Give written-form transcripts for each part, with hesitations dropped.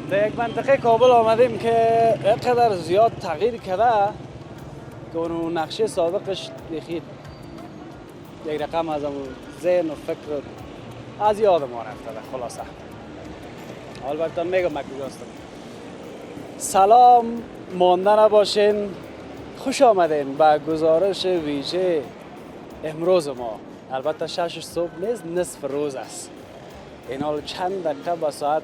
در یک منطقه کابل آمدیم که اینقدر زیاد تغییر کرده که اون نقشه سابقش دیخید یک رقم از اون ذهن و فکر از یاد ما رفته ده خلاصه. البته میگم مکروه سلام مانده نباشین، خوش آمدین به گزارش ویژه امروز ما. البته 6 صبح نیست، نصف روز است. این حال چند دقیقه به ساعت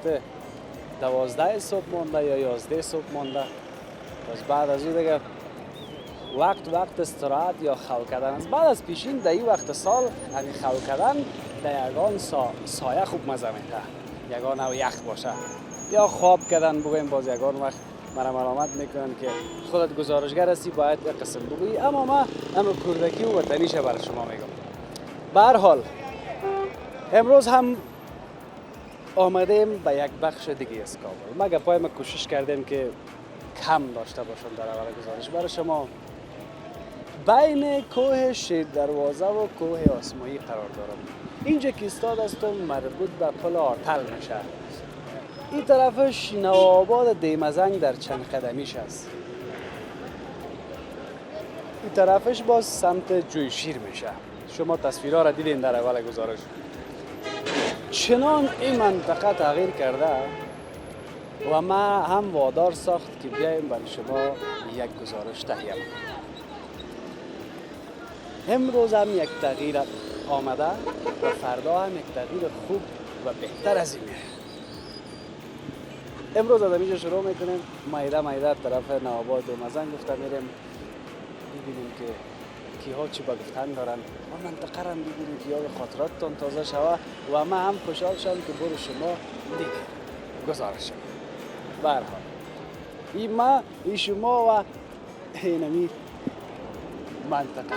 12 صبح مانده یا 11 صبح مانده. پس بعد از اون دیگه وقت استراحت یا خو کردن است. بعد از پیشین در این وقت سال همین خو کردن در یگان سایه خوب مزه میده، یگان او یخ باشه یا خواب کردن بگویم. باز یگان وقت مرا ملامت میکنن که خودت گزارشگر هستی باید یک قسم بگویی، اما ما کردکی و وطنیشه برای شما میگم. به هر حال امروز هم آمدیم به یک بخش دیگه از کابل. ما گپای ما کوشش کردیم که کم داشته باشم در اول گزارش برای شما. بین کوه شیر دروازه و کوه آسمایی قرار دارم. اینجا که ایستاد هستم مربوط به پل آرتل میشه. این طرفش نوآباد دیمزنگ در چند قدمیش است. این طرفش باز سمت جویشیر میشه. شما تصویرها را دیدین در اول گزارش. چنان این منطقه تغییر کرده و ما هم وادار ساخت که بیایم برای شما یک گزارش تهیه کنیم. امروز هم یک تغییر آمده و فردا هم یک تغییر خوب و بهتر از اینه. امروز از اینجا شروع میکنیم، مایده طرف نوآباد دیمزنگ گفته میریم ببینیم که کیها چی با گفتن دارن و منطقه را ببینیم که یاد خاطراتتان تازه شوه و من هم خوشحال شدم که برو شما دیگه گزارش شد. به هر حال این شما و اینمی منطقه.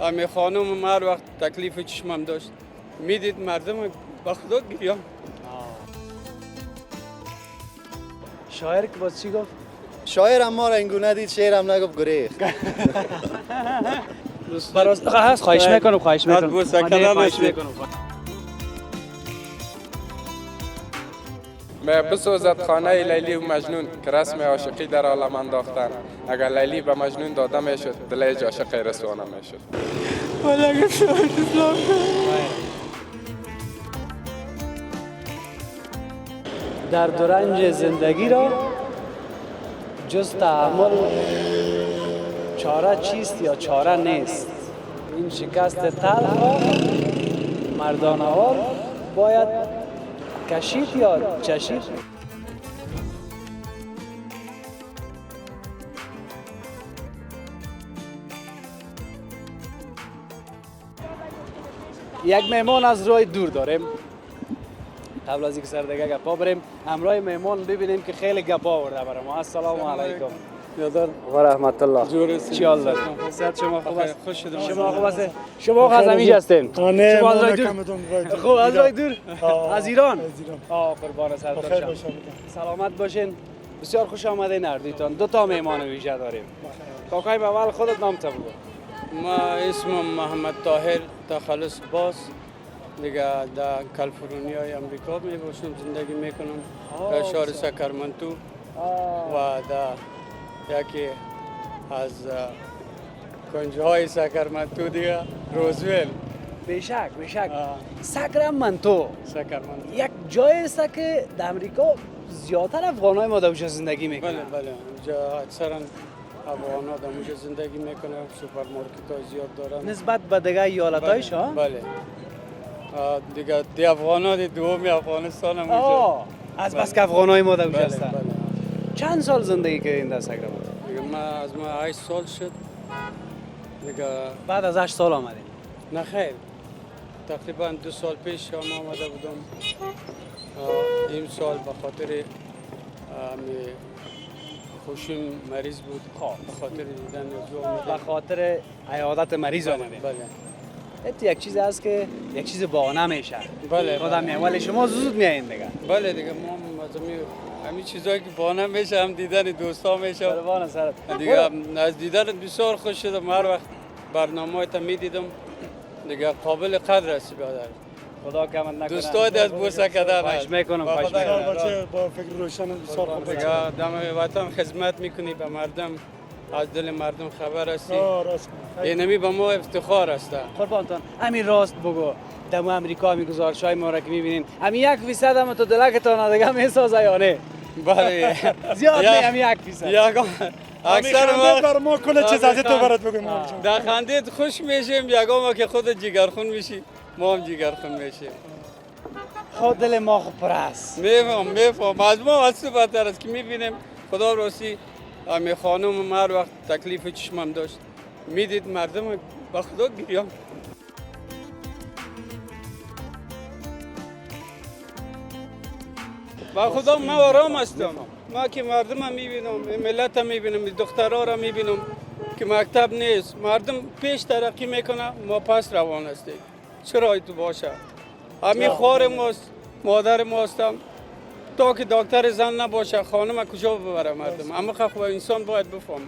امی خانم هر وقت تکلیف چشمم داشت میدید مردم با خدا گریام. شاعر که باز چی گفت؟ شاعر هم ما را اینگونه دید، شعرم نگفت گریخ. خواهش میکنم بسوزد خانه لیلی و مجنون که رسم عاشقی در عالم انداختن. اگر لیلی به مجنون داده میشد دل هیچ عاشق رسوانه میشد. درد و رنج زندگی را جز تحمل چاره چیست یا چاره نیست. این شکست تلخ را مردانه‌وار باید کشید یا چشید. یک مهمان از راه دور داریم. قبل از اینکه سر دیگه گپا بریم همراه مهمان ببینیم که خیلی گپا آورده برای ما. السلام علیکم. یادار و رحمت الله. جورسی. چی حال دارید؟ صحت شما خوب است؟ خوش شدم. شما خوب است؟ شما از همیشه هستین؟ نه شما از ما راه دور؟ خوب از راه دور؟ از ایران؟ قربان سرتان شم. سلامت باشین. بسیار خوش آمدین هر دویتان. دو تا مهمان ویژه داریم. کاکای به اول خودت نام بگو. ما اسمم محمد طاهر تخلص باز، دیگه در کالیفرنیا امریکا می باشم، زندگی میکنم در شهر ساکرامنتو و در یکی از کنجهای ساکرامنتو دیگه روزویل. بیشک ساکرامنتو یک جایی است که در امریکا زیادتر افغانای ما در زندگی میکنن. بله اونجا اکثرا افغانا در اونجا زندگی میکنن، سوپرمارکت ها زیاد دارن نسبت به دیگه ایالتایش ها؟ بله دیگه دی افغانا دی دومی افغانستان هم اونجا. از بس که افغانای ما در اونجا بله هستن. بله. چند سال زندگی کردین در ساکرامنتو؟ دیگه ما 8 سال شد دیگه. بعد از 8 سال آمدین؟ نه خیر، تقریبا 2 سال پیش هم آمده بودم. این سال به خاطر خوشیم مریض بود، به خاطر دیدن به خاطر عیادت مریض آمدین؟ بله. این یک چیز هست که یک چیز بهانه میشه. بله آدم میاد ولی شما زود میایین دیگه. بله دیگه ما از همین چیزایی که بانه میشه هم دیدن دوستا میشه قربان سرت. دیگه از دیدن بسیار خوش شدم. هر وقت برنامه‌ات میدیدم دیگه قابل قدر است برادر. خدا کمت نکنه. دوستای از بوسه کردن خواهش میکنم، خواهش میکنم. بچه با فکر روشن بسیار خوب است. دیگه دم وطن خدمت میکنی به مردم، از دل مردم خبر هستی. راست اینمی به ما افتخار است. قربانتان همین راست بگو. دم امریکا می گزارش‌های ما را که می‌بینین همین 1% هم تو دلکتان دیگه میسازه یا نه؟ بله زیاد نه همین 1%. یکم اکثر ما بر ما کل چیز از تو برات بگم. در خندید خوش میشیم، یکم که خود جگرخون میشی ما هم جگرخون میشیم. خود دل ما خوب پر است. میفهم از ما از تو بدتر است که میبینیم. خدا راستی همین خانم هر وقت تکلیف چشمم داشت میدید مردم با خدا گریان. با خدا من آرام هستم. ما که مردم هم میبینم، ملت هم میبینم، دخترها را میبینم که مکتب نیست، مردم پیش ترقی میکنه، ما پس روان هستیم. چرا تو باشه؟ همین خوار ماست، مادر ماستم. تا که دکتر زن نباشه خانم کجا ببره مردم؟ اما خب انسان باید بفهم.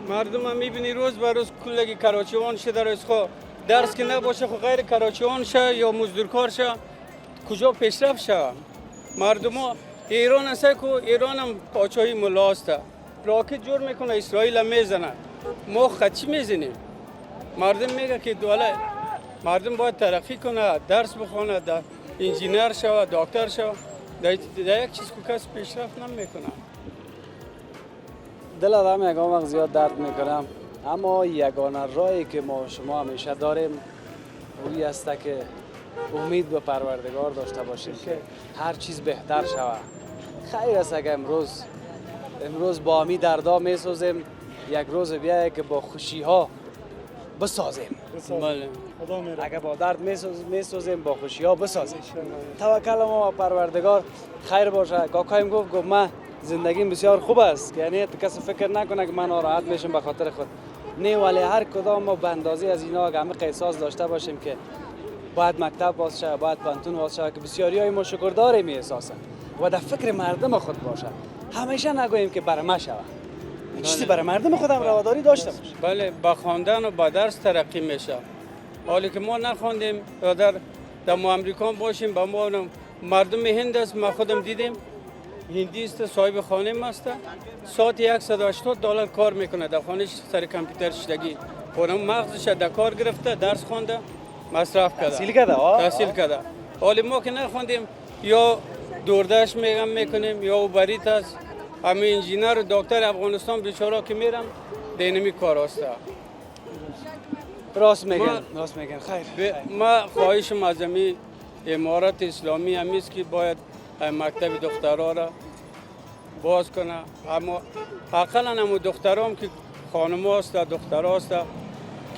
مردم هم میبینی روز به روز کلگی کراچیوان شده روز خود درس که نباشه خو غیر کراچیوان شه یا مزدورکار شه کجا پیشرفت شه. مردم ها ایران هست که ایران هم پاچایی ملاسته، راکت جور میکنه اسرائیل هم میزنه، ما خچی میزنیم. مردم میگه که دوله مردم باید ترقی کنه، درس بخونه، انجینر شوه، دکتر شوه. در یک چیز که کس پیشرفت نمیکنه. دل آدم یکم وقت زیاد درد میکنم، اما یگانه راهی که ما شما همیشه داریم اوی است که امید به پروردگار داشته باشیم که هر چیز بهتر شود. خیر است اگه امروز با همی دردا میسازیم، یک روز بیایه که با خوشی ها بسازیم. بله. اگه با درد میسازیم با خوشی ها بسازیم. توکل ما به پروردگار خیر باشه. کاکایم گفت من زندگیم بسیار خوب است، یعنی کسی فکر نکنه که من ناراحت میشم به خاطر خود. نه، ولی هر کدام ما به اندازه از اینا عمیق احساس داشته باشیم که باید مکتب باز شه، باید پانتون باز شه، که بسیاری های ما شکرداری می احساسن و در فکر مردم خود باشه. همیشه نگوییم که برای ما شود، چیزی برای مردم خودم رواداری داشته باشه. بله، با خواندن و با درس ترقی میشه. حالی که ما نخواندیم یا در امریکا باشیم، با ما مردم هند است، ما خودم دیدیم هندی است، صاحب خانه است، ساعت $180 کار میکنه در خانهش سر کامپیوتر شدگی. اونم مغزش در کار گرفته، درس خونده، مصرف کرده، تحصیل کرده. حالی ما که نخوندیم یا دوردش میکنیم یا اوبریت است. همه انجینر و دکتر افغانستان بیچاره که میرم دینمی کار است. راست میگن خیر. ما خواهشم از امارت اسلامی همیست که باید مکتب دخترها را باز کنه. اما حقا هم دخترام که خانم هست دختر هست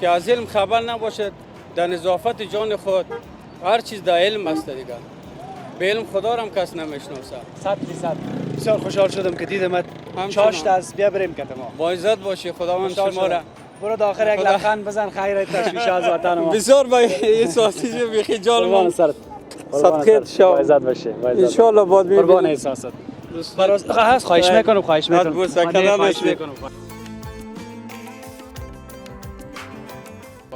که از علم خبر نباشد، در نظافت جان خود هر چیز در علم است دیگه. به علم خدا را هم کس نمیشناسه. 100%. بسیار خوشحال شدم که دیدمت. چاشت است، بیا بریم کتما. با عزت باشی، خداوند شما را. برو داخل یک لبخند بزن، خیر تشویش از وطن ما. بسیار با احساسیج بخی جان ما. صدقه شما. با عزت باشه. ان شاء الله بعد میبینیم. قربان احساست. خواهش میکنم. خواهش میکنم.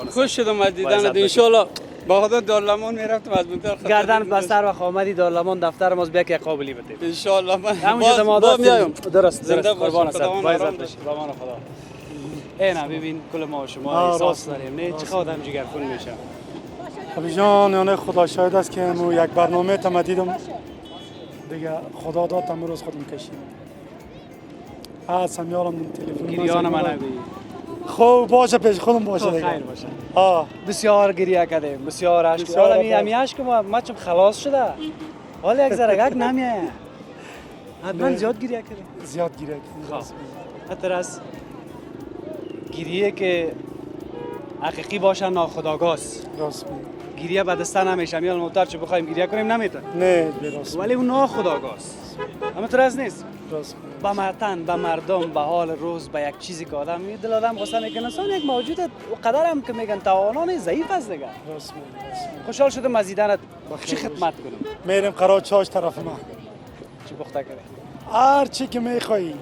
خوش شدم از دیدنت. ان شاء الله با خدا دارالمان میرفتم از منتر گردن بستر و آمدی دارالمان دفتر ماست، بیا که قابلی بده. ان شاء الله من همونجا ما میایم. درست قربان است. با عزت باشی. با امان خدا. اینا ببین کل ما و شما احساس داریم، نه چه خودم جگرخون میشه. ابی جان، یعنی خدا شاهد است که مو یک برنامه تم دیدم دیگه، خدا داد تم روز خودم کشیدم. سمیارم تلفن گریان من نگویی. خب باشه، پیش خودم باشه دیگه. خیر باشه. بسیار گریه کردیم، بسیار اشک. حالا می اشک ما چم خلاص شده. حالا یک ذره گک نمیه. حتما زیاد گریه کردیم. زیاد گریه کردیم. حتی از گریه که حقیقی باشه ناخودآگاه است. راست گریه به دست نمیشه. میال موتر چه بخوایم گریه کنیم نمیتونه. نه درست. ولی اون ناخودآگاه است. اما طرز نیست. راست. به وطن، به مردم، به حال روز، به یک چیزی که آدم دل آدم غصه میکنه. انسان یک موجود و قدر هم که میگن توانانه ضعیف است دیگه. راست. خوشحال شدم از دیدنت. چی خدمت کنم؟ میریم قرار چاش طرف ما. چی پخته کردی؟ هر چی که میخوایی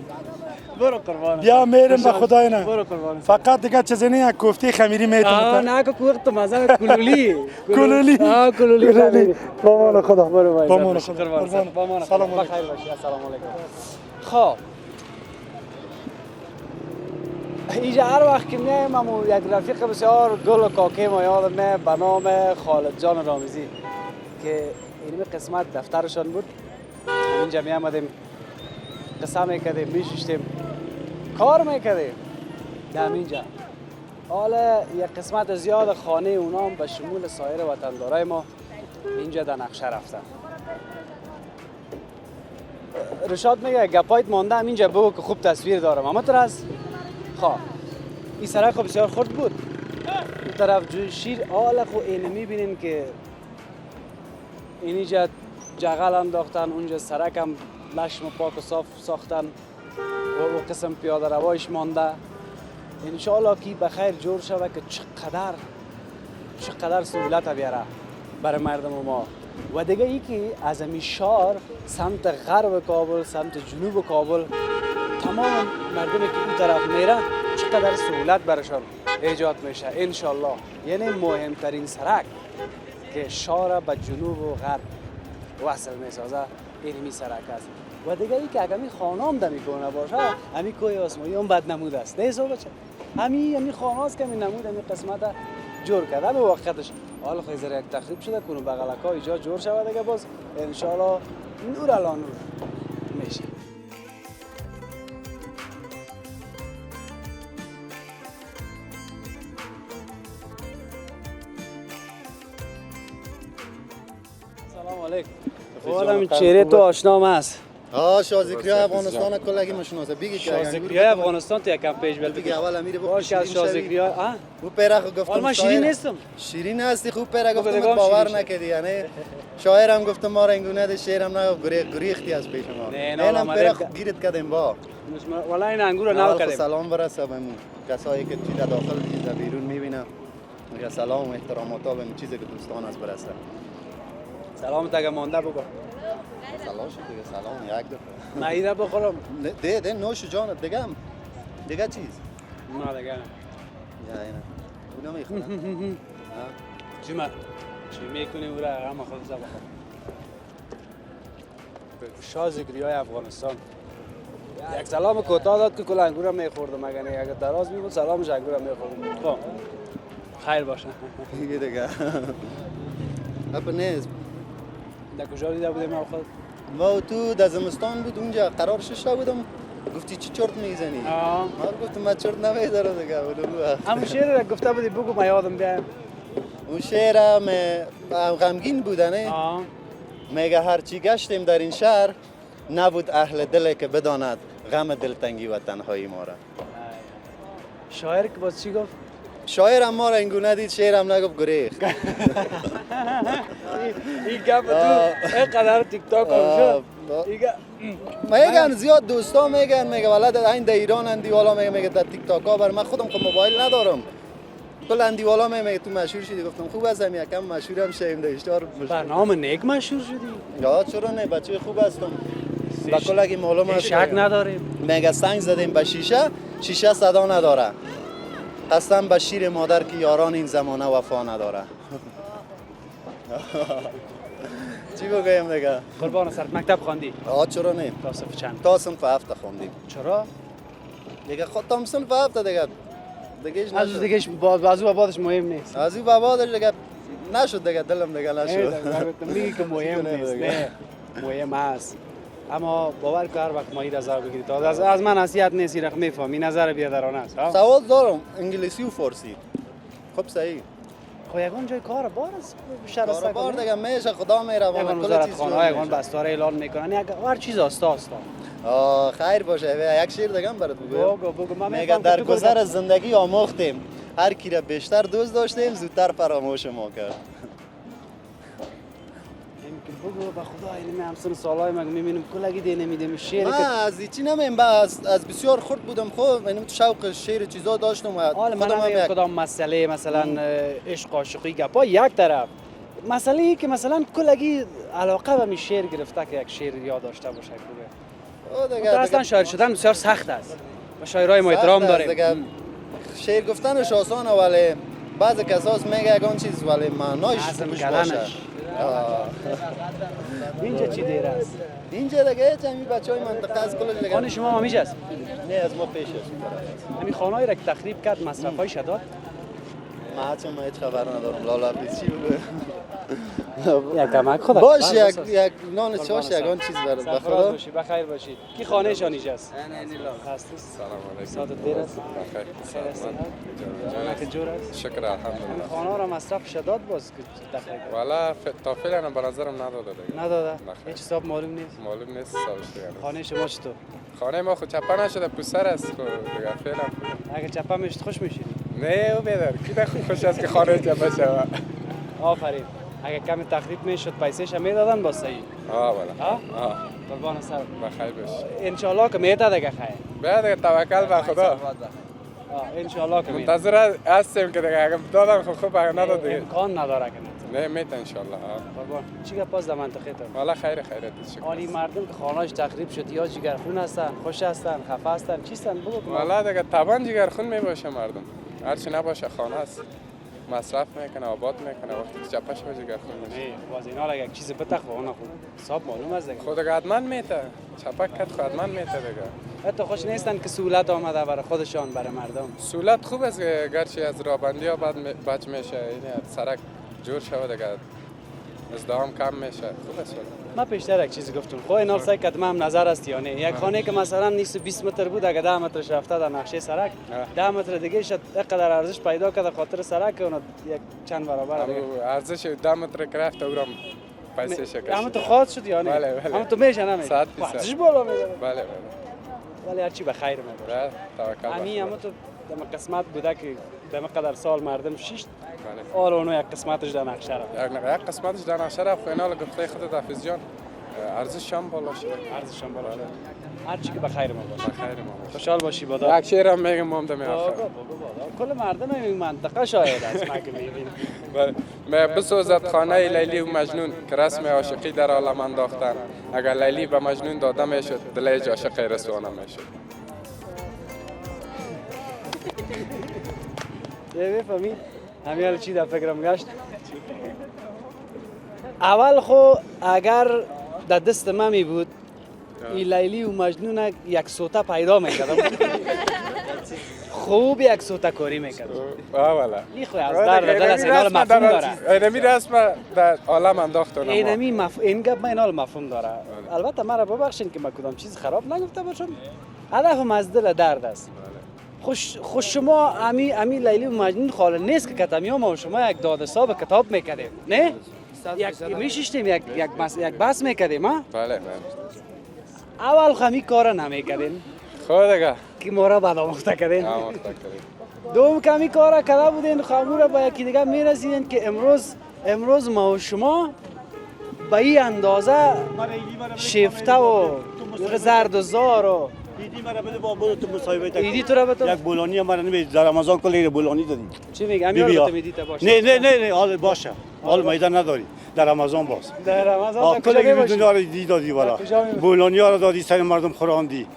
برو قربان. بیا میریم به خدای نه. برو قربان. فقط دیگه چیزی نه یک کوفته خمیری میتونم. نه که کوفت مزه کلولی. کلولی. کلولی. با مان خدا. برو با مان خدا. قربان. با مان. سلام علیکم. بخیر باشی. السلام علیکم. خب اینجا هر وقت که میایم همون یک رفیق بسیار گل و کاکی ما یادم میاد به نام خالد جان رامزی که این قسمت دفترشان بود. اینجا می آمدیم قصه میکردیم میششتیم کار میکردیم در اینجا. حالا یک قسمت زیاد خانه اونام به شمول سایر وطندارای ما اینجا در نقشه رفتن. رشاد میگه گپایت مانده هم اینجا بگو که خوب تصویر دارم. اما تو از خواه این سرک خب بسیار خرد بود. این طرف جوی شیر حالا خب اینه میبینین که اینجا جغل انداختن، اونجا سرک هم لشم و پاک و صاف ساختن و او قسم پیاده روایش مانده. انشاءالله که بخیر جور شوه که چقدر سهولت بیاره برای مردم ما. و دیگه ای که از امی شهر سمت غرب کابل، سمت جنوب کابل، تمام مردمی که این طرف میره چقدر سهولت برشان ایجاد میشه انشالله. یعنی مهمترین سرک که شهر به جنوب و غرب وصل میسازه اینمی سرک است. و دیگه ای که اگر می خانام دمی کنه باشه همی کوه آسمایی هم بد نمود است. نیست بچه همی خانه است که می نمود همی قسمت جور کرده به وقتش. حالا خیلی زیر یک تخریب شده کنون بغلکا ایجا جور شود دیگه باز انشالله نور الان نور میشه. سلام علیکم. حالا چهره تو آشنام است. شازیکری افغانستان کلگی مشناسه بگی که شازیکری افغانستان تو یکم پیش بل بگی اول امیر باش از شازیکری ها. او پیرخ گفتم حالا من شیرین نیستم. شیرین هستی خوب پیرخ گفتم باور نکردی. یعنی شاعرم گفتم ما را اینگونه ده شعرم نگفت گریختی از پیش ما. نه پیرخ گیرت کردیم با والا این انگور رو نکردیم. سلام برسه به کسایی که چیز داخل چیز بیرون میبینن. میگه سلام و احترامات به این چیزی که دوستان است برسه. سلام تا مانده بگو. سلام شد دیگه سلام یک دفعه. من اینا بخورم. ده نوش جانت دیگه چیز. نه دیگه. یا اینا. اونا میخورن. چی میکنی او را هم خود زبان. شازیکری های افغانستان. یک سلام کوتاه داد که کل انگورم میخوردم. اگر دراز میبود سلامش انگورم میخوردم. خب خیر باشه. دیگه. اپ نیست. در کجا دیده بودیم خود؟ ما تو در زمستان بود اونجا قرار شش بودم. گفتی چی چرت میزنی؟ ما گفتم من چرت نمیذارم دیگه. همون شعر را گفته بودی بگو من یادم بیایم. اون شعر غمگین بوده نه؟ میگه هرچی گشتیم در این شهر نبود اهل دلی که بداند غم دلتنگی و تنهایی ما را. شاعر که باز چی گفت؟ شاعرم ما را اینگونه دید شعرم نگفت گریخت. این گپ تو اینقدر تیک تاک شد. میگن زیاد دوستا میگه ولد این در ایران اندی والا میگه در تیک تاک ها بر من خودم که موبایل ندارم. کل اندی والا میگه تو مشهور شدی. گفتم خوب هستم یکم مشهورم شیم در اشتهار. برنامه نیک مشهور شدی؟ یا چرا نه بچه خوب هستم. با کلگی معلوم است. شک نداریم. میگه سنگ زدیم به شیشه صدا نداره. قسم به شیر مادر که یاران این زمانه وفا نداره. چی بگویم دیگه؟ قربان سرت مکتب خواندی؟ چرا نه؟ تا صف چند؟ تا صنف 7 خواندیم. چرا؟ دیگه خود تا صنف 7 دیگه. از دیگهش بازو و بعدش مهم نیست. از این بعدش دیگه نشد دیگه دلم دیگه نشد. میگی که مهم نیست. نه مهم است. اما باور کن هر وقت مایی نظر بگیری تا از من نصیحت نیست رقم میفهمی نظر بیادرانه است. سوال دارم انگلیسی و فارسی. خب صحیح. خب یگان جای کار بار است شرسته کار بار دیگه میشه خدا میروانه کل چیز خانه یگان بستاره اعلان میکنن هر چیز آستا خیر باشه یک شعر دیگه هم برات بگم. بگو من میگه در گذر زندگی آموختیم هر کی را بیشتر دوست داشتیم زودتر فراموش ما کرد. بگو به خدا اینم همسن سالای مگه میبینیم کلگی دی نمیدیم شعر من از چی نمیم از بسیار خرد بودم خب یعنی تو شوق شعر چیزا داشتم و حالا من هم کدام مسئله مثلا عشق عاشقی گپا یک طرف مسئله ای که مثلا کلگی علاقه به می شعر گرفته که یک شعر یاد داشته باشه خوبه. اصلا شاعر شدن بسیار سخت است و شاعرای ما احترام داریم. شعر گفتنش آسانه ولی بعضی کساس میگه یگان چیز ولی معنایش توش باشه. اینجا چی دیر است؟ اینجا دیگه همین بچهای منطقه از کلش دیگه. خانه شما همیشه است؟ نه از ما پیش است. همین خانه‌ای را که تخریب کرد مصرفای شداد؟ ما هیچ خبر ندارم لالا چی بگه. یک کمک خدا باش یک نان چاش یگان چیز برات بخدا باشی بخیر باشی کی خانه شان اینجا است هستی سلام علیکم. سعادت دیر است بخیر. خیر است جانت جور است شکر الحمدلله. خانه را مصرف شداد باز که تخریب والا تا فعلا به نظرم نداده دیگه. نداده بخیر. هیچ حساب معلوم نیست معلوم نیست حسابش دیگه. خانه شما چطور خانه ما خود چپا نشده پسر است خود دیگه فعلا. اگه چپا میشد خوش میشید نه او بیدار کی ده خوش است که خانه چپا شود. آفرین اگه کمی تخریب میشد پیسه‌ش هم میدادن با صحیح والا. قربان سر بخیر باش. ان شاء الله که میده دیگه خیر بعد دیگه توکل به خدا. ان شاء الله که میده منتظر هستیم که دیگه اگه دادن خوب اگه نداد دیگه. امکان نداره که نه میت ان شاء الله. قربان چی گپ در منطقه تو والا خیرت شکر. آنی مردم که خانه‌اش تخریب شد یا جگرخون هستن خوش هستن خفه هستن چیستن بگو که والا دیگه طبعا جگرخون میباشه مردم. هرچی نباشه خانه است. مصرف میکنه آباد میکنه وقتی چپش به جگرخون میشه. باز اینا را یک چیز بتخ و اونا خود حساب معلوم است دیگه خود دیگه حتما میته. چپک کت خود حتما میته دیگه. حتی خوش نیستن که سهولت آمده برای خودشان برای مردم سهولت خوب است که گرچه از رابندی ها بعد بچ میشه این سرک جور شود دیگه ازدحام کم میشه خوب است. ما پیشتر یک چیزی گفتم خو اینا سعی کردم هم نظر است یا نه یک خانه که مثلا نیست 20 متر بود اگه 10 مترش رفته در نقشه سرک 10 متر دیگه شد اینقدر ارزش پیدا کرد خاطر سرک اون یک چند برابر دیگه ارزش 10 متر کرفت اورم پیسه شکست. اما تو خواهد شد یا نه بله بله. اما تو میشه نمیشه 100%. ارزش بالا میده بله بله. ولی هر چی به خیر میبره بله توکل. امی اما تو دم قسمت بوده که دم قدر سال مردم شش بله. آل اونو یک قسمتش در نقشه را یک قسمتش در نقشه رفت فینال گفته خود حافظ جان ارزش هم بالا شد. ارزش هم بالا شد هر چی که به خیر ما باشه بخیر ما باش. خوشحال باشی بادا یک شعر هم میگم مامدم آخر. کل مردم این منطقه شاید است ما که میبینیم بله بسوزد خانه لیلی و مجنون که رسم عاشقی در عالم انداختن اگر لیلی به مجنون داده میشد دل هیچ عاشقی رسوانه میشد. بفهمی همین حال چی در فکرم گشت اول خو اگر در دست من می بود این لیلی و مجنون یک سوته پیدا میکردم خوب یک سوته کاری میکردم والا این خو از در دل از اینال مفهوم داره اینمی رسم در عالم انداختن این گپ من اینال مفهوم داره البته مرا ببخشین که من کدام چیز خراب نگفته باشم هدفم از دل درد است خوش شما امی لیلی و مجنون خاله نیست که کتمی ما و شما یک داد حساب کتاب میکردیم نه یک میشیشتیم یک بحث میکردیم ها بله بله. اول خمی کار نمیکردیم خود دیگه که ما را بد آموخته کردیم آموخته کردیم. دوم کمی کار کرده بودین خامور با یکی دیگه میرسیدین که امروز ما و شما به این اندازه شیفته و زرد و زار و ایدی مرا بده با برو تو مصاحبه تا ایدی تو را به تو یک بولانی مرا نمی در رمضان کلی بولانی دادیم چی میگم امیال تو میدی تا باشه نه حال باشه حال میدان نداری در رمضان باز در رمضان کلی بدون دی دادی والا بولانی ها را دادی سر مردم خوراندی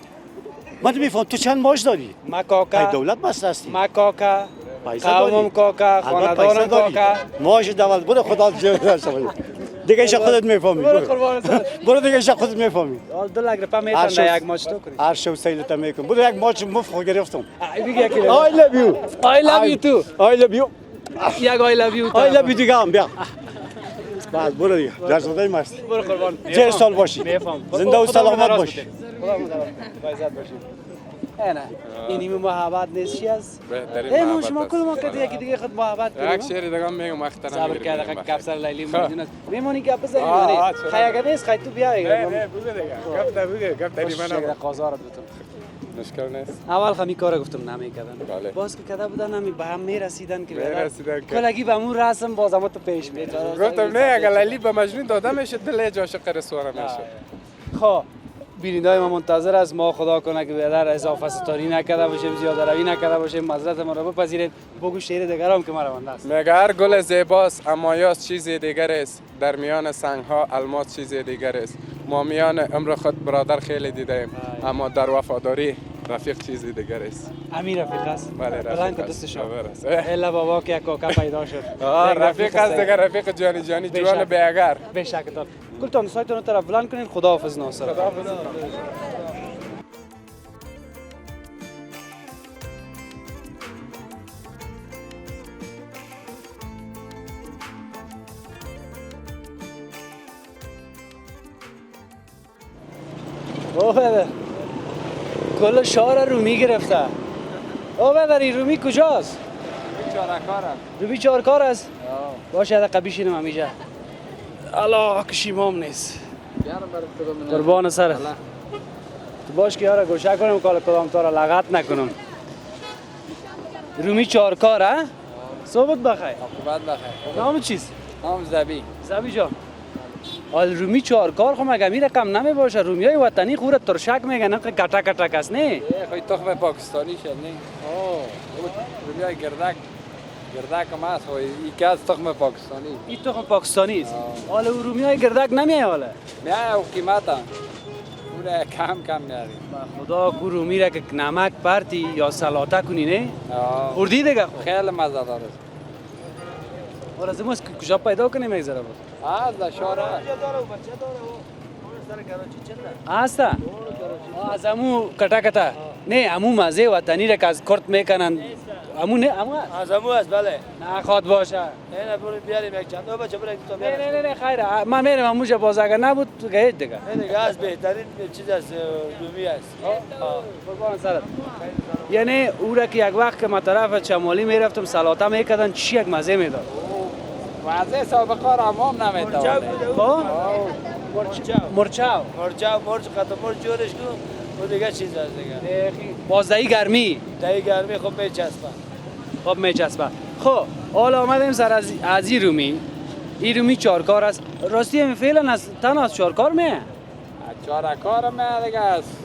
من میفهم تو چند ماش داری مکاکا دولت بس هستی مکاکا پیسه قومم کاکا خاندانم کاکا ماش دولت برو خدا جل دیگه ایش خودت میفهمی برو قربان برو دیگه ایش خودت میفهمی دو لگ رپا میتن یک ماچ تو کنی هر شب سیلت میکنم برو یک ماچ مفت گرفتم بگی یکی I love you I love you too I love you یک I love you I love you دیگه هم بیا بعد برو دیگه در زده مست برو قربان چه سال باشی میفهم زنده و سلامت باشی خدا عزت باشی نه اینی محبت نیست چی است بهترین ما محبت شما کل ما کردی یکی دیگه خود محبت یک کنیم شعر دیگه هم میگم اخترم صبر کرده گپ سر لیلی مجنون میمونی گپ بزنی خیلی نیست خیلی تو بیا نه بگو دیگه گپ ده بگو گپ داری منم قازارت بتون مشکل نیست. اول خمی کار گفتم نمیکردن بله. باز که کده بودن همی به هم میرسیدن که میرسیدن که کلگی به مون رسم باز هم تو پیش میاد گفتم نه اگر لیلی به مجنون داده میشه دل هیچ عاشق رسوانه میشه. خب بیننده ما منتظر است. ما خدا کنه که بیادر اضافه ستاری نکرده باشیم، زیاده روی نکرده باشیم، معذرت ما را بپذیرید. بگو شعر دیگر هم که ما رونده است. میگه هر گل زیباست اما یاس چیز دیگر است، در میان سنگ ها الماس چیز دیگر است. ما میان عمر خود برادر خیلی دیدیم اما در وفاداری رفیق چیز دیگر است. امیر رفیق است. بله بلند رفیق دست است. شما. است. الا بابا که کوکا پیدا شد. رفیق است دیگر، رفیق جانی جانی جوان بیاگر. به شک تان. کلتان سایتون طرف بلند کنین. خداحافظ ناصر. خداحافظ. او بده کل شهر رومی گرفته. او بده این رومی کجاست؟ رومی چهارکار است. باشه ده قبیشینم همیشه. الله کشیمام نیست. قربان سرت. تو باش که یاره گوشه کنم کال کدام تا را لغت نکنم. رومی چهارکار ها؟ صحبت بخیر. عاقبت بخیر. نام چیست؟ نام زبی. زبی جان. آل رومی چهارکار خو مگه می رقم نمی باشه. رومی های وطنی خورد ترشک میگن که کتا کتا کس نه. خوی تخم پاکستانی شد نه. رومیای گردک هم هست خوی یکی از تخم پاکستانی. این تخم پاکستانی است. حالا رومی های گردک نمیای حالا. میای او قیمت هم. اون کم میاری. خدا کو رومی را که نمک پرتی یا سلاته کنی نه. خوردی دیگه خو. خیلی مزه داره. حالا زموس کجا پیدا کنیم یک ذره بود. از دشاره. هستا؟ از امو کتا کتا. نه امو مزه وطنی را که از کرد میکنن. امو نه امو هست؟ از امو هست بله. نه خواد باشه. نه برو بیاریم یک چند بچه برو تو نه نه خیره. من میرم اموجا باز اگر نبود تو گهید دیگه. نه دیگه از بهترین چیز از رومی است. قربان سرت. یعنی او را که یک وقت که ما طرف شمالی میرفتم سلاته میکردن چی یک مزه میداد. مزه سابقه را هم نمیتونه. مرچاو. مرچ قطع مرچ جورش کن و دیگه چیز هست دیگه. بازدهی گرمی. دهی گرمی خب میچسبه. خب میچسبه. خب حالا آمدیم سر از این رومی. این رومی چهارکار است. راستی همین فعلا از تن از چهارکار میه؟ چهارکار میه دیگه است.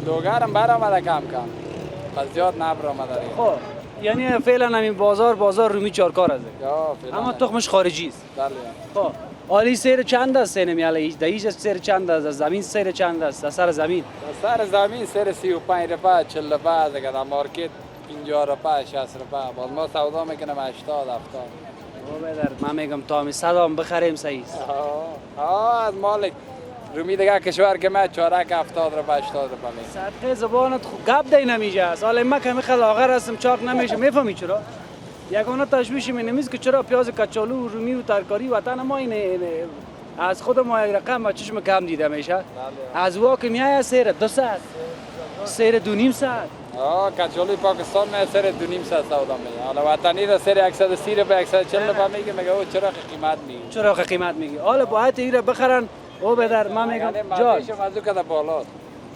دوگرم برآمده کم پس زیاد نبرآمده دیگه. خب یعنی فعلا همین بازار رومی چهارکار است. اما تخمش خارجی است. بله. خب حالی سیر چند است سینه میاله دایش سیر چند است از زمین سیر چند است از سر زمین سر زمین سیر 35 روپیه 40 روپیه دیگه در مارکت 50 روپیه 60 روپیه باز ما سودا میکنیم 80 70. او بدر من میگم تا می 100 هم بخریم صحیح است. از مالک رومی دیگه کشور که من چارک 70 روپیه 80 روپیه صدقه زبانت خوب گپ دی نمیشه. سال ما که میخواد لاغر هستم چاق نمیشه. میفهمی چرا؟ یگانه تشویش می نمیست که چرا پیاز کچالو رومی و ترکاری وطن ما اینه از خود ما یک رقم با چشم کم دیده میشه. از وا که میای سیر 200 سیر 2.5 کچالوی پاکستان می سیر 2.5 سودا میگه. حالا وطنی را سیر 130 روپیه 140 روپیه میگه او چرا قیمت میگه. چرا قیمت میگه. حالا باید ایره بخرن. او بدر من میگم جان مازو کده بالا.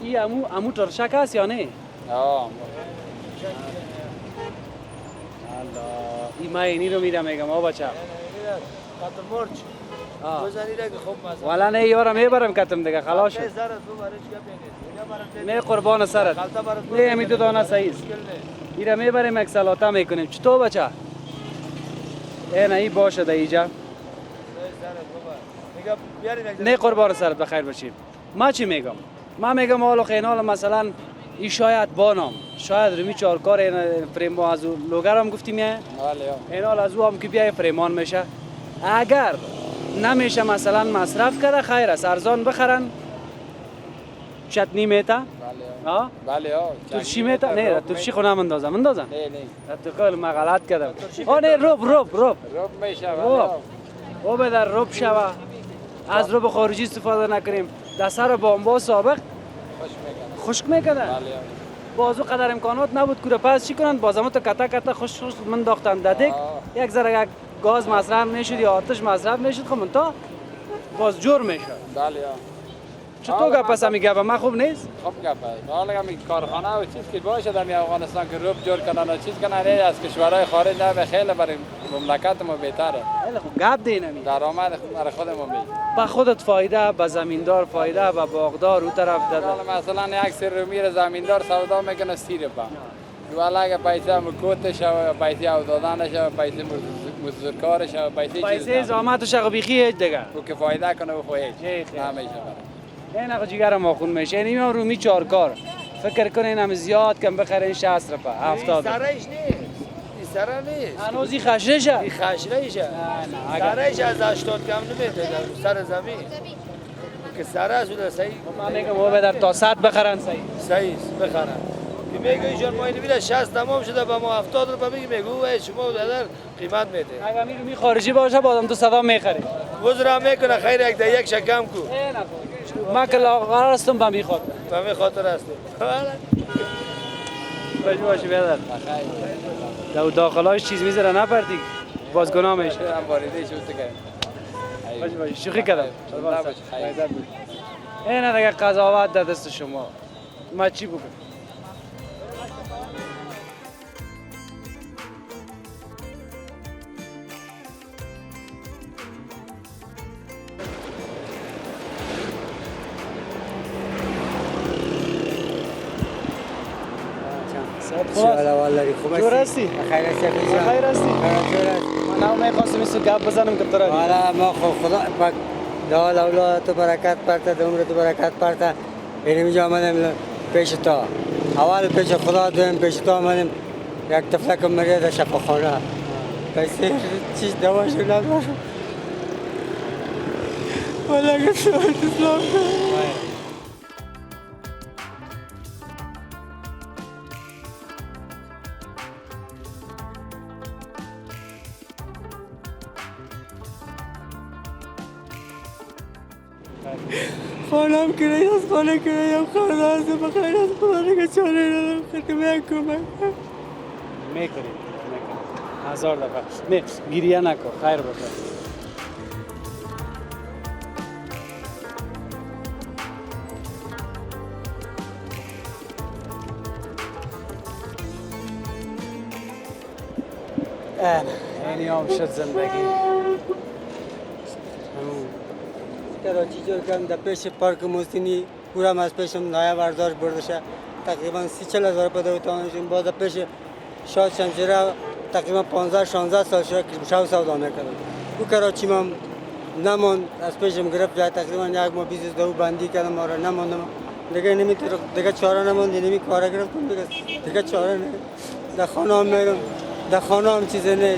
ای امو ترشک است یا نه؟ این ما اینی رو میرم میگم آ بچه قطع مرچ بزنی که خوب مزه. والا نه یارم میبرم کتم دیگه خلاص شد. نه قربان سرت. نه امی دو دانه صحیح است. ایره میبریم یک سلاته میکنیم. چطور بچه؟ نه ای باشه ده ایجا. نه قربان سرت بخیر باشیم. ما چی میگم؟ من میگم حالا خیلی مثلا این شاید بانم شاید رومی چهارکار فریمان از لوگر هم گفتیم یه این حال از او هم که بیای فریمان میشه. اگر نمیشه مثلا مصرف کرده خیر است ارزان بخرن چتنی میتا بله ترشی میتا نه ترشی خو نمندازم نه تو کل ما غلط کردم نه رب میشه او بدر رب شوه از رب خارجی استفاده نکنیم در سر بامبا سابق خشک میکنه. بازو قدر امکانات نبود که پس چی کنن بازم تو کتا خوش من داختن دادک یک ذره یک گاز مصرف میشد یا آتش مصرف میشد خب من تا باز جور میشد. بله چطور گپ پس میگه من خوب نیست؟ خوب گپه. حالا همین کارخانه و چیز که باشه در افغانستان که روب جور کنن و چیز کنن از کشورهای خارج نه خیلی برای مملکت ما بهتره. خیلی خوب گپ دی نمی. درآمد برای خودمون می. با خودت فایده، با زمیندار فایده، با باغدار اون طرف داده. حالا مثلا یک سر رو میره زمیندار سودا میکنه 30 روپیه. والا اگه پیسه مکوتش و پیسه او دادنش و پیسه مزدورکارش و پیسه زحمتش رو بیخی هیچ دیگه. او که فایده کنه و خواهیش. نمیشه. این آقا جیگر ما خون میشه. این میام رومی 4 کار. فکر کنین هم زیاد کم بخرین 60 روپیه 70. سرش نیست. این سره نیست. هنوزی خشرشه. این خشنیشه. سرش از 80 کم نمیده سر زمین. که سره از اون صحیح. من میگم او بدر تا 100 بخرن صحیح. صحیح بخرن. که میگه ایشان ما اینو میده 60 تمام شده با ما 70 روپیه میگه شما در قیمت میده. اگه می خارجی باشه بازم تو صدا میخری. وزرا میکنه خیر یک یک شکم کو. ما که قرار هستم با می خاطر. با می خاطر هستم. باشی بیادر. دو داخلایش چیز میذاره نپردی. باز گناه میشه. هم واریده شو تکه. باشی شوخی کردم. این دیگه قضاوت در دست شما. ما چی بکنم؟ جور هستی؟ خیر هستی خیر هستی؟ من میخواستم این گپ بزنم که ترا والا ما خدا پاک دال اولاد تو برکت پرتا عمر تو برکت پرتا اینجا آمدیم پیش تا اول پیش خدا دویم پیش تا آمدیم یک تفلک مریض شفاخانه پیسه چیز دواش نداشت والا که اسلام خانم کرایه از خانه کرایه خانه از بخیر از خدا دیگه چاره ندارم خدمت کمک میکنی 1000 دفعه نه گریه نکن خیر باشه اینی هم شد زندگی کراچی جور کردم در پیش پارک موسینی پورم از پیشم نایه برداشت بردشه تقریبا 30-40 هزار روپیه دوتانشون باز در پیش شاد شمشیره تقریبا 15-16 سال شده که شو سودا میکردم او کراچی من نماند از پیشم گرفت جای تقریبا یک ماه 20 دو بندی کردم آره نماندم دیگه نمیتونم دیگه چاره نماند نمی کار گرفتم دیگه چاره نه در خانه هم میرم در خانه هم چیزی نه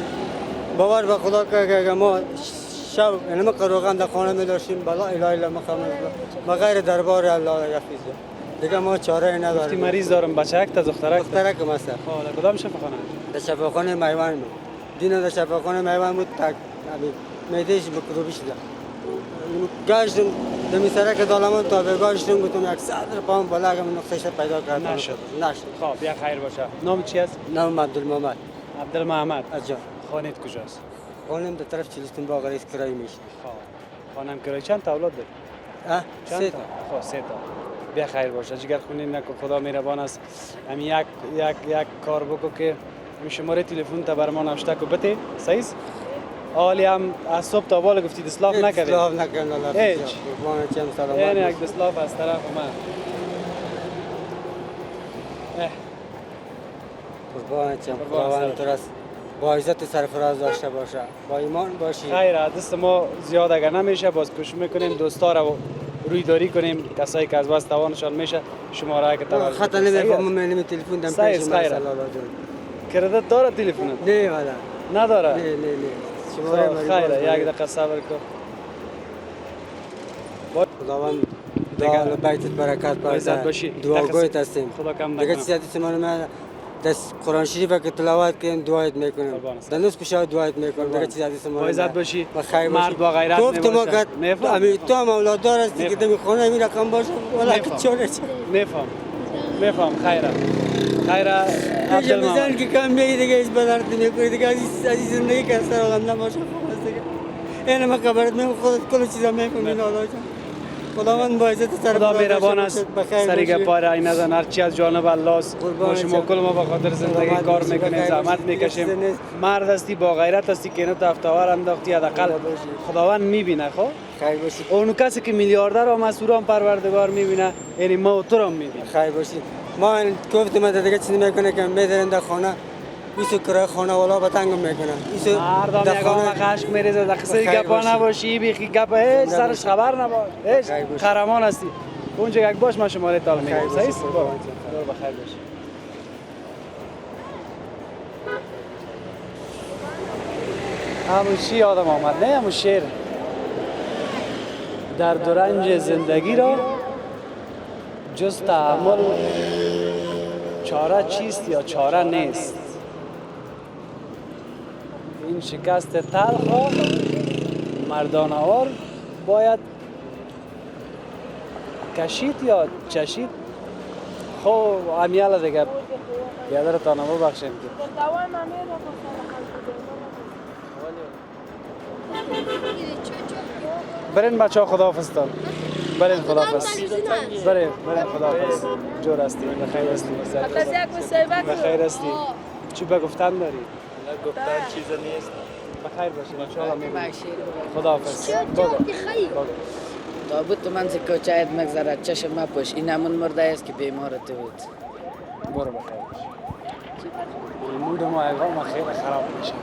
باور به خدا که ما شب اینم قروغان در خانه می داشتیم بلا اله الا مقام ما غیر دربار الله یفیزه دیگه ما چاره نداریم مریض دارم بچه‌ک تا دخترک دخترک مثلا حالا کدام شفاخانه در شفاخانه میوان بود دینا در شفاخانه میوان بود تا میدهش مکروبی شده گاشتم دمی سرک دالمان تا به گاشتم گفتم 100 پام بالا من نقطهش پیدا کردم نشد خب بیا خیر باشه نام چی است نام عبدالمحمد عبدالمحمد اجا خانه‌ت کجاست خانم در طرف چلستون باغ رئیس کرایی میشه خانم کرایی چند تا اولاد داری؟ سه تا خب 3 تا بیا خیر باشه جگر خونی نکن خدا مهربان است همین یک کار بکو که همین شماره تلفن تا بر ما نوشته کو بده صحیح است حالی هم از صبح تا بالا گفتید اسلاف نکردید اسلاف نکردم الله هیچ قربان چم سلامت یعنی یک اسلاف از طرف من قربان چم خداوند تو راست با عزت سرفراز داشته باشه با ایمان باشی خیر دست ما زیاد اگر نمیشه باز کوشش میکنیم دوستا رو رویداری کنیم کسایی که از بس توانشان میشه شماره که توجه خط نمیفهمم من تلفن دم پیش ما الله جون کردت داره تلفن نه والا نداره نه شماره خیر یک دقیقه صبر کن خداوند دعا بیتت برکت باشه دعاگویت هستیم خدا کم دیگه چیزی من دست قرآن شریف که تلاوت کنیم دعایت میکنیم دنوس کشا دعایت میکنیم دیگه چیزی هست ما عزت باشی بخیر مرد با غیرت نباشه نفهم تو هم اولاد دار هستی که دمی خونه می رقم باشه ولی که چونه نفهم خیره عبدالمحمد که کم میگی دیگه ایش بدارت نمیکنی دیگه عزیز زندگی که سر غم نباشه خوب است دیگه این ما خبرت خودت کل چیزا میکنی الله جان خداوند با عزت سر خدا بلند مهربان باشد. است. بخیر سری باشید. گپار عین نزن، هرچی از جانب الله است. قربان ما شما شما. کل ما به خاطر زندگی سلامت کار باشی، میکنیم، بخیر زحمت باشی. میکشیم. درست نیست. مرد هستی، با غیرت هستی که اینو افتاور انداختی، حداقل خداوند میبینه. خب خیر باشید. اون کسی که میلیاردر و مسئولان پروردگار میبینه، یعنی ما و تو رو میبینه. خیر باشید. ما گفتم دیگه چیزی میکنه که میذارن در خانه. ایسو کرای خانه والا بتنگم میکنن. ایسو مردم در یگان خانه خشک میریزه، در قصه خیر گپا باشی. نباشی، بیخی گپ هیچ سرش خبر نباش، هیچ خیر باشی. قهرمان هستی. اونجا یک باش ما شماره تال میگم. خیر صحیح باشی. است؟ برو بخیر باشی. همون چی یادم آمد، نه همون شعر درد و رنج زندگی را جز تحمل چاره چیست یا چاره نیست. این شکست تلخ را مردانه‌وار باید کشید یا چشید. خب امیاله دیگه بیادر تانمو بخشیم که برین بچه ها خداحافظ تان. برین خداحافظ. برین خداحافظ. جور هستی، بخیر هستی. بخیر هستی. چی بگفتن داری؟ گفتن چیز نیست. بخیر باشید انشاءالله میبینیم. خداحافظ. تابوت تو منزل کوچایت مگذرد چشم مپوش، این همون مرده است که بیمارت بود. برو بخیر باش. این مود ما اقام خیلی خراب میشه.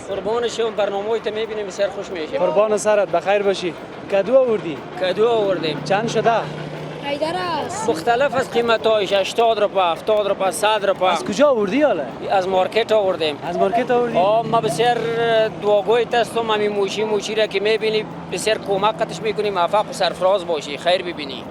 قربان شما برنامه‌ای تو می‌بینیم بسیار خوش میشه. قربان سرت بخیر باشی. کدو آوردی؟ کدو آوردیم. چند شده؟ حیدر است. مختلف از قیمت‌هایش 80 روپیه، 70 روپیه، 100 روپیه. از کجا آوردی حالا؟ از مارکت آوردیم. از مارکت آوردی؟ ما بسیار دعاگوی تستم همین موشی را که می‌بینی بسیار کمکتش می‌کنیم موفق و سرفراز باشی، خیر ببینی.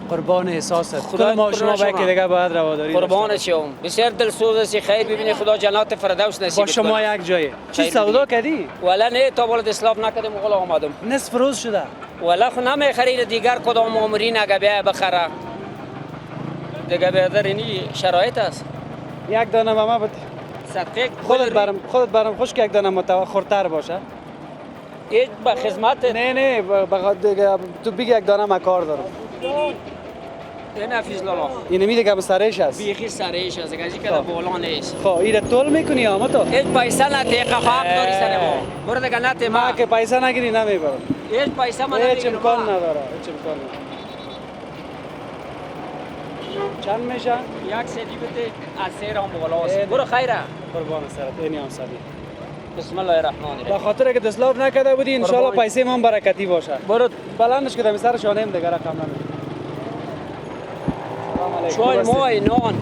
قربان احساست. خدا کل ما شما باید که دیگه باید رواداری قربان شما. بسیار دلسوز هستی، خیر ببینی، خدا جنات فردوس نصیب با شما یک جایه. چی سودا کردی؟ ولی نه تا بالا اسلاف نکردم مغول آمدم. نصف روز شده. ولی خو نمیخرید دیگر کدام عمرین اگه بیا بخره. دیگه بیادر اینی شرایط است. یک دانه به ما بده. صدقه خودت برام خوش که یک دانه متوخرتر باشه. هیچ به خدمت نه دیگه تو بگی یک دانه ما کار دارم. این حفیظ لالا این میده که سرش است. بیخی سرش است که در بالا نیست. خب ایره تول میکنی اما تو؟ هیچ پیسه نتیقه حق داری سر ما. برو دیگه نتی ما که پیسه نگیری نمیبرم. هیچ پیسه من هیچ امکان نداره. هیچ امکان نداره. چند میشه؟ یک سدی بده از سیر هم بالاست. برو خیره. قربان سرت اینی هم سدی. بسم الله الرحمن الرحیم. با خاطر که دسلاف نکرده بودی ان شاء الله پیسه من برکتی باشه. برو بلندش کردم سر شانه دیگه رقم نمیده. چای مای نان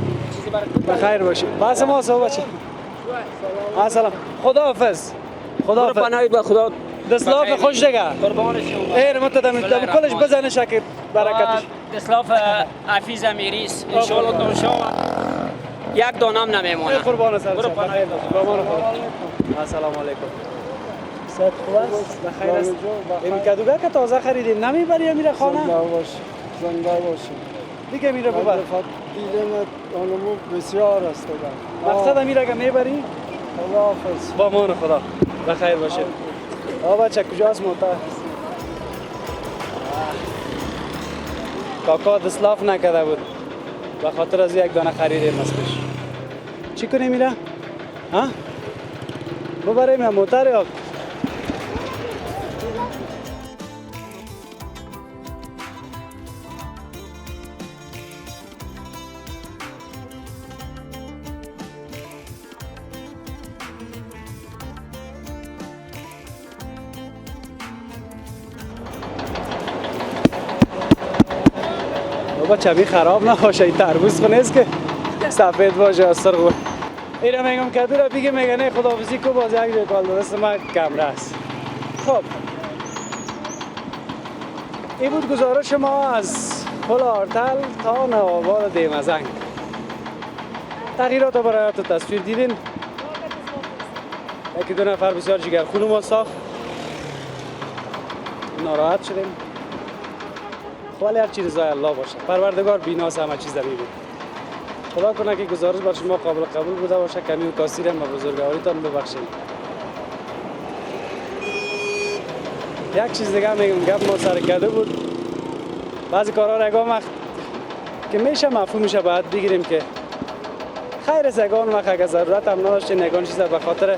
بخیر باشی. بس ما صحبت شد. سلام. خداحافظ. برو پناهید به خدا. دسلاف خوش دیگه. قربان شما. ایر متدم کلش بزنه که برکتش. دسلاف حفیظ امیریس ان شاء الله تو شما یک دانم نمیمونه. قربان سر. برو پناهید. السلام علیکم. صد خوب است. بخیر است. این کدوگه که تازه خریدیم نمیبری میره خانه؟ زنده باشی. دیگه میره ببر. دیدن آنمو بسیار است دیگه. مقصد میره که میبری؟ خداحافظ. با امان خدا. بخیر باشه. بچه کجاست موتا؟ کاکا دسلاف نکرده بود. به خاطر از یک دانه خریدیم از پیش. چی کنی میره؟ ها؟ ببریم یا موتر یا؟ بابا چبی خراب نباشه، این تربوز خو نیست که سفید باشه از سرغو. ایره میگم کدو را بگه میگه نه خداحافظی کو باز یک جای کال دست ما کمره است. خب این بود گزارش ما از پل آرتل تا نوآباد دیمزنگ. تغییرات رو برایت تصویر دیدین. یکی دو نفر بسیار جگرخون ما ساخت، ناراحت شدیم. ولی هر چیز رضای الله باشه. پروردگار بیناست، همه چیز میبینه. خدا کنه که گزارش بر شما قابل قبول بوده باشه، کمی و کاسیر هم به بزرگواریتان ببخشید. یک چیز دیگه میگم، گپ ما سر کده بود. بعضی کارها را یگان وقت که میشه مفهومش باید بگیریم که خیر از یگان وقت اگر ضرورت هم نداشتین یگان چیز به خاطر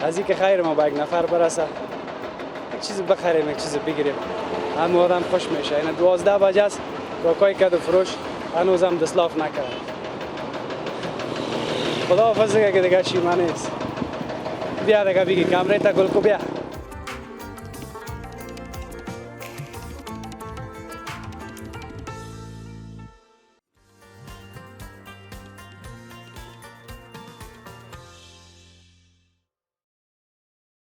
از اینکه خیر ما به یک نفر برسه یک چیز بخریم، یک چیز بگیریم، همه آدم خوش میشه. این 12 بجه است، کاکای کد فروش هنوز هم دستلاف نکرد. خدا حافظ دیگه که دیگه شیما نیست. بیا دیگه بگی کمره تا گل کو بیا.